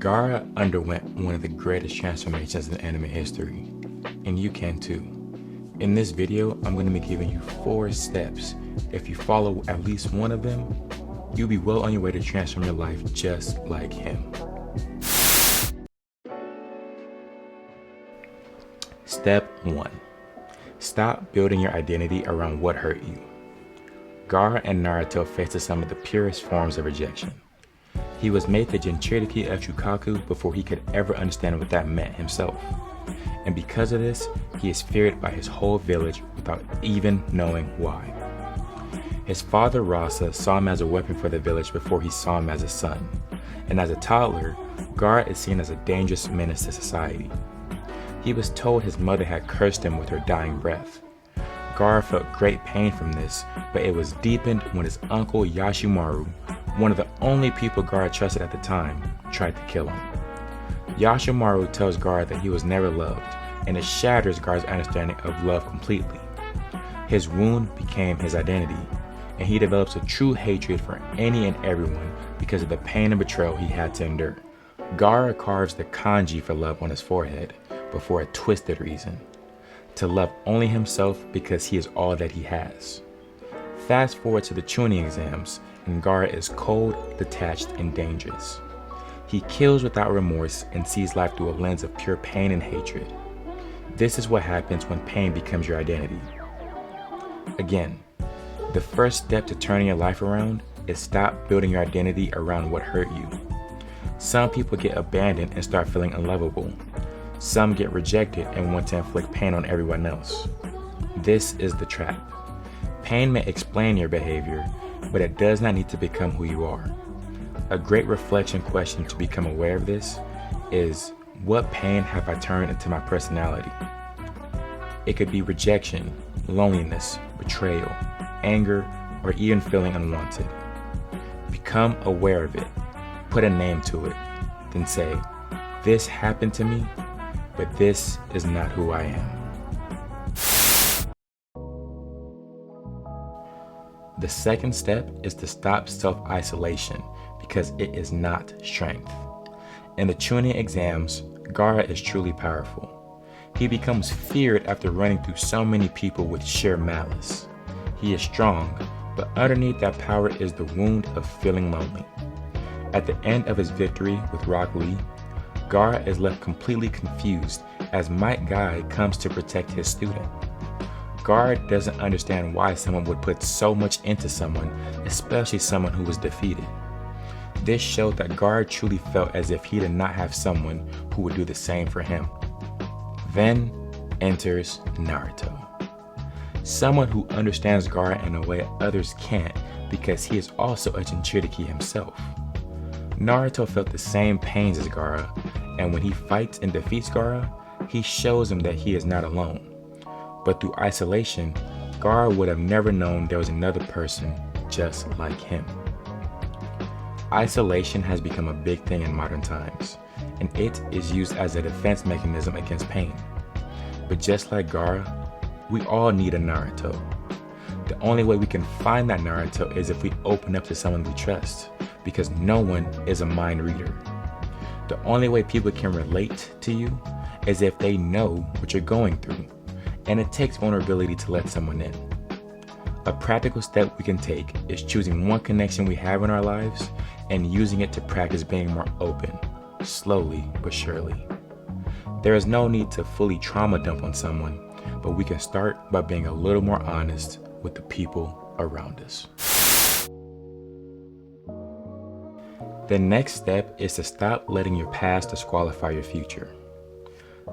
Gaara underwent one of the greatest transformations in anime history, and you can too. In this video, I'm going to be giving you 4 steps. If you follow at least one of them, you'll be well on your way to transform your life just like him. Step 1. Stop building your identity around what hurt you. Gaara and Naruto faced some of the purest forms of rejection. He was made the Jinchuriki of Shukaku before he could ever understand what that meant himself. And because of this, he is feared by his whole village without even knowing why. His father Rasa saw him as a weapon for the village before he saw him as a son. And as a toddler, Gaara is seen as a dangerous menace to society. He was told his mother had cursed him with her dying breath. Gaara felt great pain from this, but it was deepened when his uncle Yashamaru, one of the only people Gaara trusted at the time, tried to kill him. Yashamaru tells Gaara that he was never loved, and it shatters Gaara's understanding of love completely. His wound became his identity, and he develops a true hatred for any and everyone because of the pain and betrayal he had to endure. Gaara carves the kanji for love on his forehead, but for a twisted reason: to love only himself because he is all that he has. Fast forward to the Chunin exams, and Gaara is cold, detached, and dangerous. He kills without remorse and sees life through a lens of pure pain and hatred. This is what happens when pain becomes your identity. Again, the first step to turning your life around is stop building your identity around what hurt you. Some people get abandoned and start feeling unlovable. Some get rejected and want to inflict pain on everyone else. This is the trap. Pain may explain your behavior, but it does not need to become who you are. A great reflection question to become aware of this is, what pain have I turned into my personality? It could be rejection, loneliness, betrayal, anger, or even feeling unwanted. Become aware of it, put a name to it, then say, this happened to me, but this is not who I am. The second step is to stop self-isolation because it is not strength. In the Chunin exams, Gaara is truly powerful. He becomes feared after running through so many people with sheer malice. He is strong, but underneath that power is the wound of feeling lonely. At the end of his victory with Rock Lee, Gaara is left completely confused as Might Guy comes to protect his student. Gaara doesn't understand why someone would put so much into someone, especially someone who was defeated. This showed that Gaara truly felt as if he did not have someone who would do the same for him. Then enters Naruto. Someone who understands Gaara in a way others can't because he is also a Jinchuriki himself. Naruto felt the same pains as Gaara, and when he fights and defeats Gaara, he shows him that he is not alone. But through isolation, Gaara would have never known there was another person just like him. Isolation has become a big thing in modern times, and it is used as a defense mechanism against pain. But just like Gaara, we all need a Naruto. The only way we can find that Naruto is if we open up to someone we trust, because no one is a mind reader. The only way people can relate to you is if they know what you're going through, and it takes vulnerability to let someone in. A practical step we can take is choosing one connection we have in our lives and using it to practice being more open, slowly but surely. There is no need to fully trauma dump on someone, but we can start by being a little more honest with the people around us. The next step is to stop letting your past disqualify your future.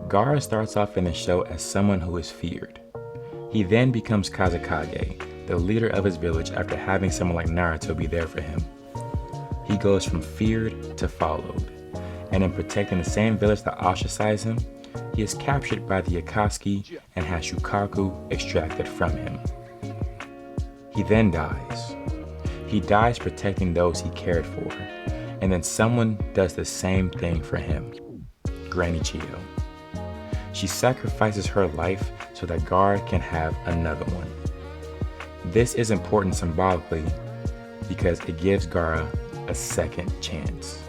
Gaara starts off in the show as someone who is feared. He then becomes Kazekage, the leader of his village, after having someone like Naruto be there for him. He goes from feared to followed, and in protecting the same village that ostracized him, he is captured by the Akatsuki and has Shukaku extracted from him. He then dies. He dies protecting those he cared for, and then someone does the same thing for him, Granny Chiyo. She sacrifices her life so that Gaara can have another one. This is important symbolically because it gives Gaara a second chance.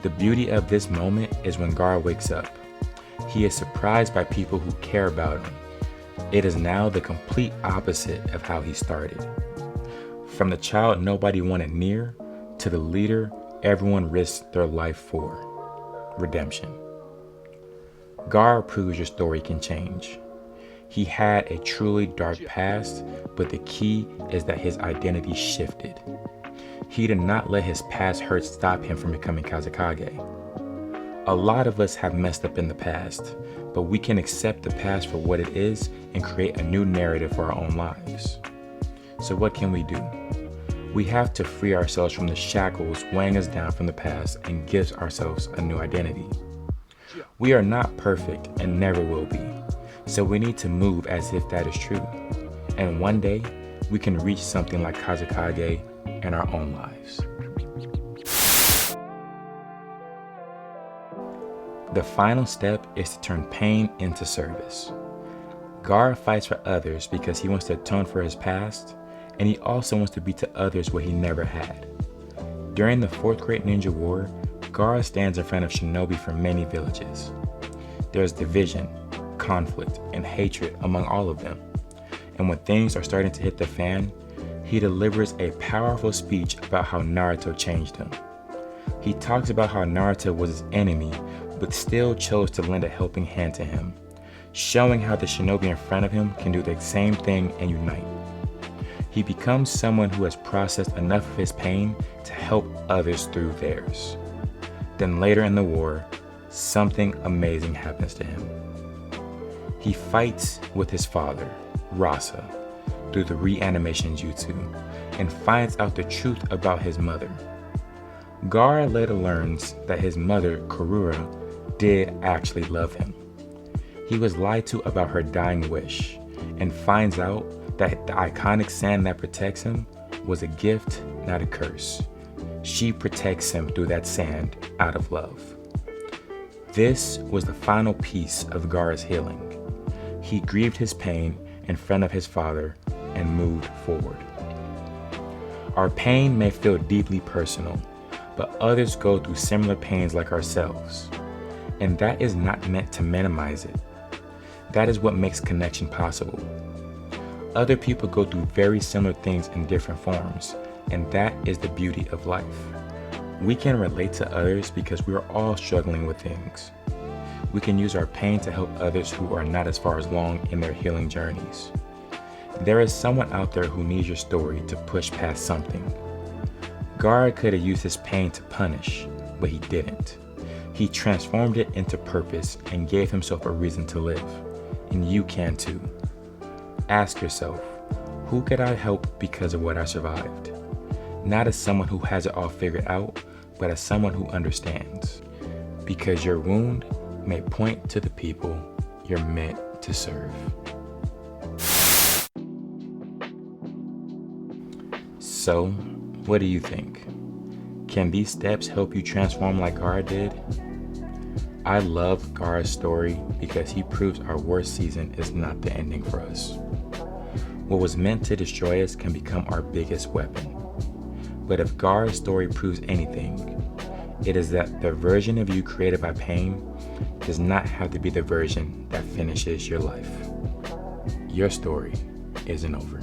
The beauty of this moment is when Gaara wakes up. He is surprised by people who care about him. It is now the complete opposite of how he started. From the child nobody wanted near, to the leader everyone risked their life for. Redemption. Gaara proves your story can change. He had a truly dark past, but the key is that his identity shifted. He did not let his past hurt stop him from becoming Kazekage. A lot of us have messed up in the past, but we can accept the past for what it is and create a new narrative for our own lives. So what can we do? We have to free ourselves from the shackles weighing us down from the past and give ourselves a new identity. We are not perfect and never will be, so we need to move as if that is true. And one day, we can reach something like Kazekage in our own lives. The final step is to turn pain into service. Gaara fights for others because he wants to atone for his past, and he also wants to be to others what he never had. During the 4th Great Ninja War, Gaara stands in front of shinobi from many villages. There is division, conflict, and hatred among all of them. And when things are starting to hit the fan, he delivers a powerful speech about how Naruto changed him. He talks about how Naruto was his enemy, but still chose to lend a helping hand to him, showing how the shinobi in front of him can do the same thing and unite. He becomes someone who has processed enough of his pain to help others through theirs. Then later in the war, something amazing happens to him. He fights with his father, Rasa, through the reanimation jutsu, and finds out the truth about his mother. Gaara later learns that his mother, Karura, did actually love him. He was lied to about her dying wish, and finds out that the iconic sand that protects him was a gift, not a curse. She protects him through that sand out of love. This was the final piece of Gaara's healing. He grieved his pain in front of his father and moved forward. Our pain may feel deeply personal, but others go through similar pains like ourselves. And that is not meant to minimize it. That is what makes connection possible. Other people go through very similar things in different forms, and that is the beauty of life. We can relate to others because we are all struggling with things. We can use our pain to help others who are not as far along in their healing journeys. There is someone out there who needs your story to push past something. Gaara could have used his pain to punish, but he didn't. He transformed it into purpose and gave himself a reason to live. And you can too. Ask yourself, who could I help because of what I survived? Not as someone who has it all figured out, but as someone who understands. Because your wound may point to the people you're meant to serve. So, what do you think? Can these steps help you transform like Gaara did? I love Gaara's story because he proves our worst season is not the ending for us. What was meant to destroy us can become our biggest weapon. But if Gaara's story proves anything, it is that the version of you created by pain does not have to be the version that finishes your life. Your story isn't over.